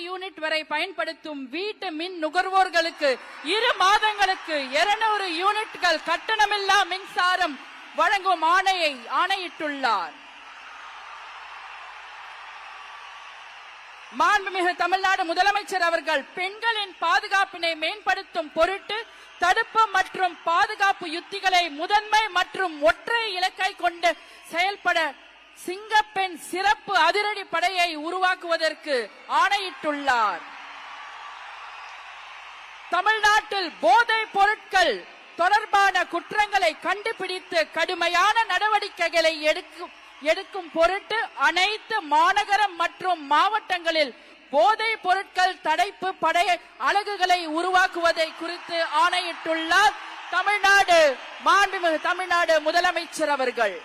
Unit வரை பயன்படுத்தும் வீட்டு மின் நுகர்வோர்களுக்கு 2 மாதங்களுக்கு 200 யூனிட்கள் கட்டணமில்லா மின்சாரம் வழங்கும் ஆணையிட்டுள்ளார். மாண்புமிகு தமிழ்நாடு முதலமைச்சர் அவர்கள் பெண்களின் பாதுகாப்பினை மேம்படுத்தும் பொருட்டு தடுப்பு மற்றும் பாதுகாப்பு யுத்திகளை முதன்மை மற்றும் ஒற்றை இலக்கை கொண்டு செயல்பட சிங்கப்பெண் சிறப்பு அதிரடி படையை உருவாக்குவதற்கு ஆணையிட்டுள்ளார். தமிழ்நாட்டில் போதைப் பொருட்கள் தொடர்பான குற்றங்களை கண்டுபிடித்து கடுமையான நடவடிக்கைகளை எடுக்கும் பொருட்டு அனைத்து மாநகரம் மற்றும் மாவட்டங்களில் போதைப் பொருட்கள் தடுப்பு படை அலகுகளை உருவாக்குவதை குறித்து ஆணையிட்டுள்ளார் மாண்புமிகு தமிழ்நாடு முதலமைச்சர் அவர்கள்.